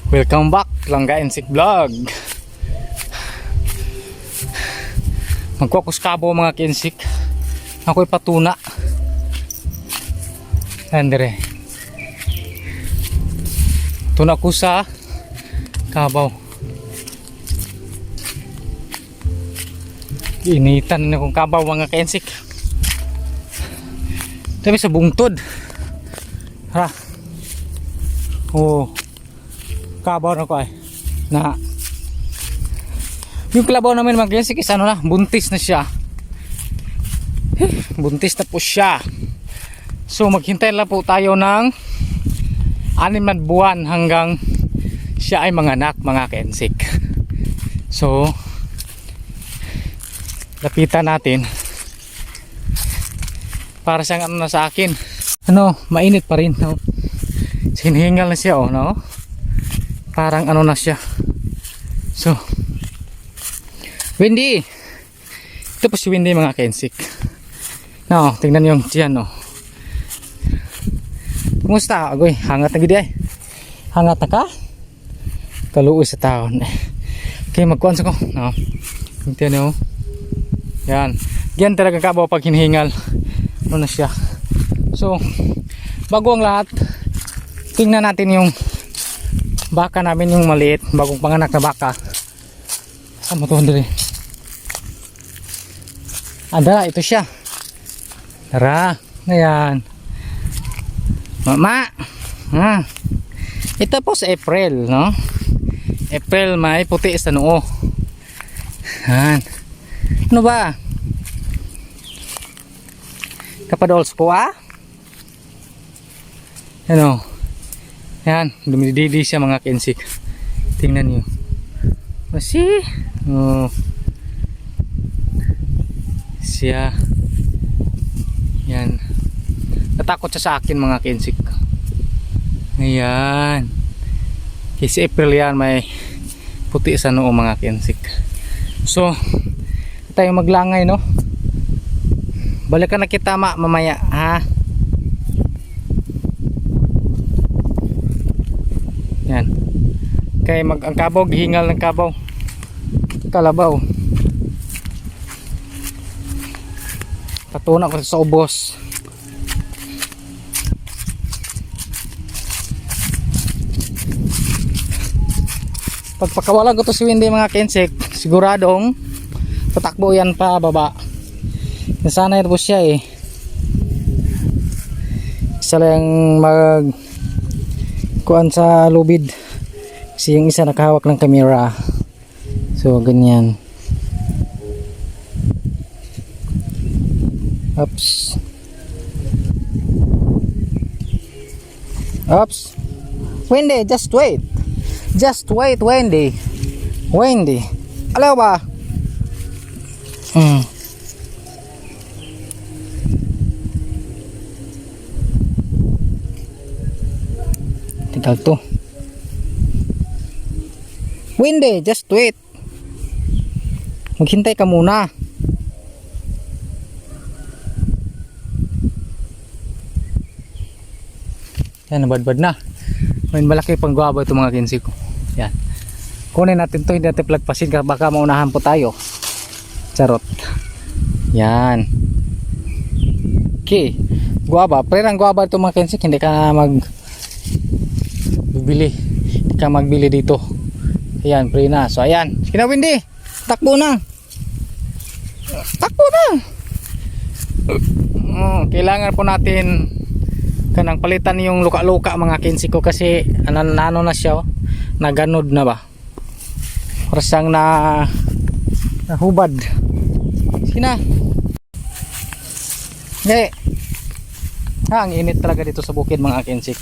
Welcome back, Langga Insect Vlog. Magkukuskabo mga kinsik. Ako'y patuna. Andre. Tuna ko sa kabaw. Initan na kong kabaw mga kinsik. Tapi sa bungtod. Ha. Oh. Kabaw na ko ay na yung kalabaw namin mga kinsik is ano na, buntis na siya. Buntis na po siya. So maghintay lang po tayo ng 6 na buwan hanggang siya ay manganak mga kinsik. So lapitan natin para siyang ano na sa akin, ano, mainit pa rin, no? Hinihingal na siya, oh, no? Parang ano na siya. So Wendy, ito po si Wendy mga kinsik. No, tingnan yung tiyan, no. Kumusta? Agoy, hangat na gidi ay. Hangat na ka? Kaluoy sa taon. Okay, magkuhan sa ko, no. Tingnan nyo. Yan. Yan talaga kabaw pag hinihingal. Ano na siya. So bago ang lahat, tingnan natin yung baka namin, yung maliit, bagong panganak na baka. Saan mo ito dali? Ada, ito siya. Tara, ayan. Mama. Ito po sa April, no? April, may puti sa noo. Ayan. Ano ba? Kapadols ko, ah? Ano? Yan, dumididi siya mga kinsik. Tingnan niyo. Masih. Oh. Siya. Yan. Natakot siya sa akin mga kinsik. Ayan. Kasi April yan, may puti sa noo mga kinsik. So, tayo maglangay, no? Balikan na kita mamaya, ha? Yan. Kaya ang kabaw, gihingal ng kabaw. Kalabaw. Patuna ko sa ubos. Pagpakawalan ko to si Wendy mga kinsik, siguradong tatakbo yan pa baba. Nasanay na po siya eh. Isa lang mag kuan sa lubid kasi yung isa nakahawak ng camera. So ganyan. Oops. Oops. Wendy, just wait. Just wait, Wendy. Wendy. Alaw ba? Tinggal to. Wendy, just wait. Maghintay ka muna. Yan, nabadbad na. May malaki pang guwaba ito mga kinsik ko. Yan. Kunin natin to, hindi natin plagpasin, baka maunahan po tayo. Charot. Yan. Okay. Guwaba. Pero ang guwaba ito mga kinsik, hindi ka bibili. Hindi ka magbili dito. Ayan, pre na. So ayan. Sige na Wendy. Takbo na. Takbo na. Kailangan po natin kanang palitan yung luka-luka mga kinsik ko kasi ano na siya, naganod na ba. Parang nahubad. Sige na. Okay. Ang init talaga dito sa bukid mga kinsik.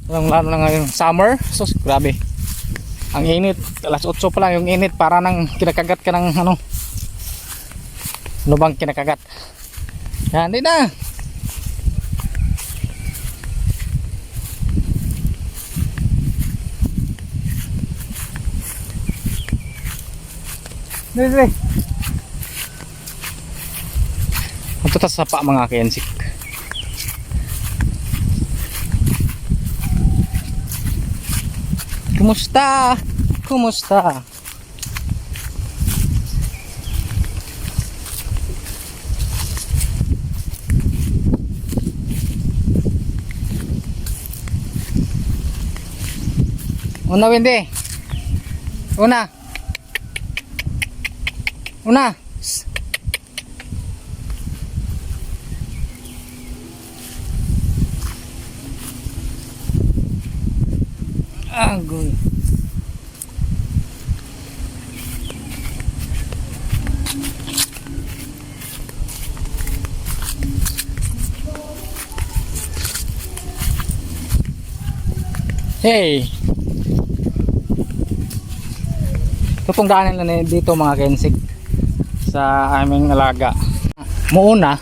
Lalo na ngayon summer, so grabe ang init. Alas 8 pa lang yung init, para nang kinakagat ka ng ano bang kinakagat. Yan, di na. Dili. Ito ta sa pa mga kinsik. Kumusta? Kumusta? Una, Wendy. Una. Una. Agoy. Hey. Ito pong daanan lang dito mga kensik sa aming alaga. Muuna.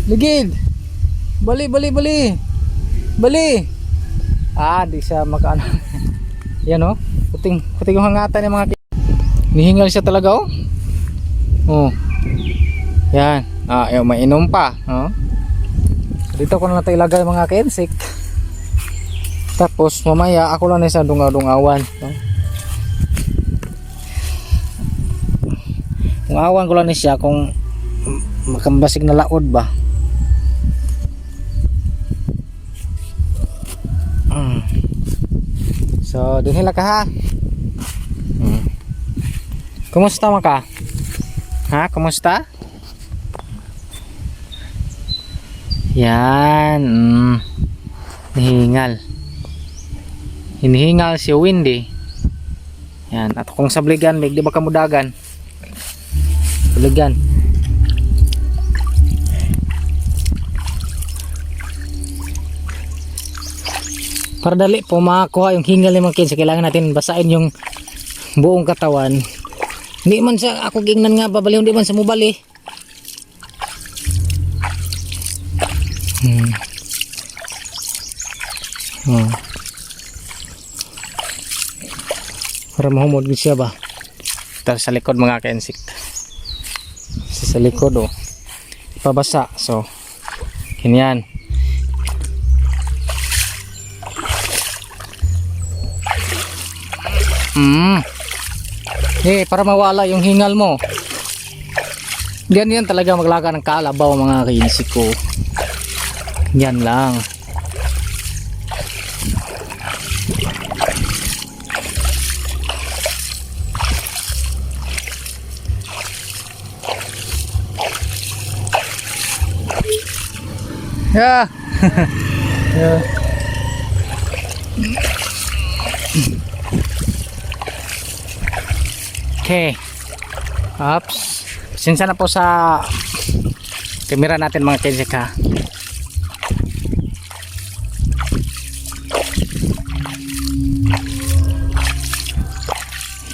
Ligid. Bali, bali, bali. Bali. Di siya makaano. Yan oh. Puting yung hangatan ng mga nihingal siya talaga oh. Oh. Yan. Yung mainom pa, oh. Dito ko na natin ilagay mga kensik. Tapos mamaya ako lang na sa dungaw-dungawan, no? Kung awan ko lang siya kung makambasig na laod ba. So, dinhila ka ha. Kumusta mo ka? Ha? Kumusta? Yan. Hinihingal. Hinihingal si Wendy. Yan. At kung sabligan, di ba kamudagan? Sabligan. Para dali po makakuha yung hingal ng mga kids, kailangan natin basain yung buong katawan. Hindi man sa ako gingnan nga babali, hindi man sa mubali. Para mahumod siya ba. Ito sa likod mga kensik. Sa likod oh. Ipabasa. So, ganyan. Para mawala yung hingal mo. Ganyan talaga maglaga ng kalabaw mga kainsik ko. Yan lang. Yeah. Yeah. Okay. Oops. Pasensya na po sa camera natin mga kensik ha.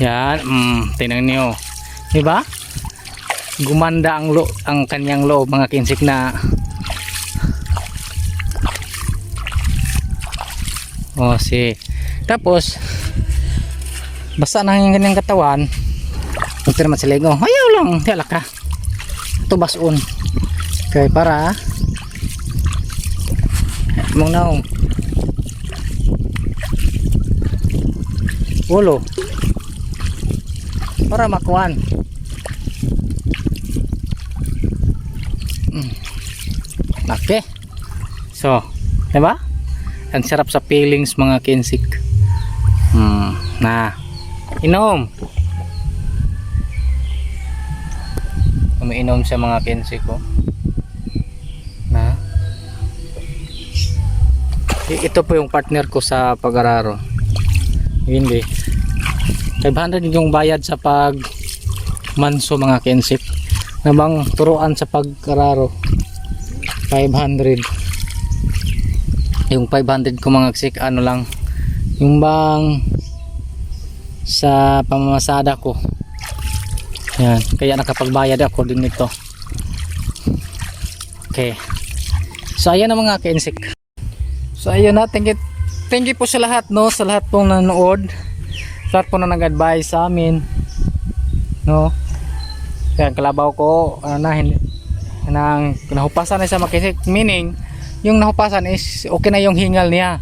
Yan, tingnan niyo. Di ba? Gumanda ang kanyang loob mga kinsik na. Oh, tapos basta na yung kanyang katawan. Ito naman sila ko. Ayaw lang, tiyala ka. Ito basun. Okay, para mong naong ulo para makuhan. Okay. So, diba? Ang sarap sa feelings mga kinsik. Na inom. Umiinom sa mga kinsik ko. Na ito po yung partner ko sa pag-araro. Hindi. 500 yung bayad sa pag manso mga kinsik. Nabang turuan sa pag-araro. 500. Yung 500 ko mga kinsik ano lang. Yung bang sa pamamasada ko. Yan, kaya nakapagbayad ako din nito. Okay. So ayan na mga kinsik. So ayun na, thank you po sa lahat, no, sa lahat pong nanood. Sa lahat po na nag-advise sa amin. No. Kaya kalabaw ko hindi nang nahupasan na sa mga kinsik, meaning yung nahupasan is okay na yung hingal niya.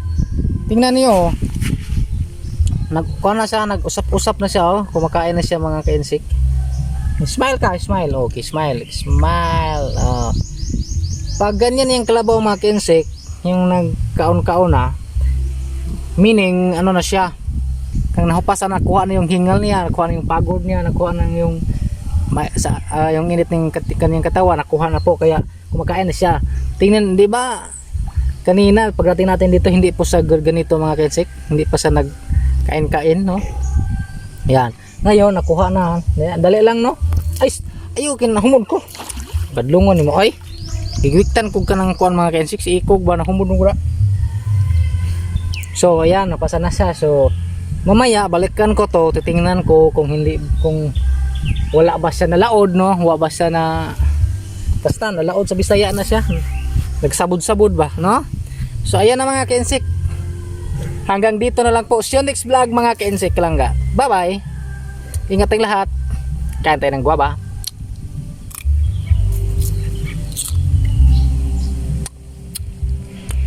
Tingnan niyo. Nagkuha na siya, nag-usap-usap na siya, oh. Kumakain na siya mga kinsik. Smile ka, smile. Okay, smile. Pag ganyan yung kalabaw mga kinsik, yung nagkaon-kaon na, meaning ano na siya, kang nahupasan, nakuha na yung hingal niya, nakuha na yung pagod niya, nakuha na yung yung init ng kanyang katawan, nakuha na po, kaya kumakain na siya. Tingnan, di ba kanina pagdating natin dito, hindi po sa ganito mga kinsik, hindi pa sa nagkain-kain, no? Yan, ngayon nakuha na. Dali lang, no? Ayo kinahumod ko. Badlungon nimo ay. Gigwiktan ko kanang kuan mga kinsik, si ikog ba nahumod mo gura. So ayan, napasa na siya. So mamaya balikan ko to, titingnan ko kung wala ba siya nalaod, no? Wala ba siya na basta nalaod sa Bisaya na siya. Nagsabod-sabod ba, no? So ayan na mga kinsik. Hanggang dito na lang po. See you next vlog mga kinsik lang ga. Bye-bye. Ingat tayong lahat. Kain tayo ng guwaba.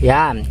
Yan.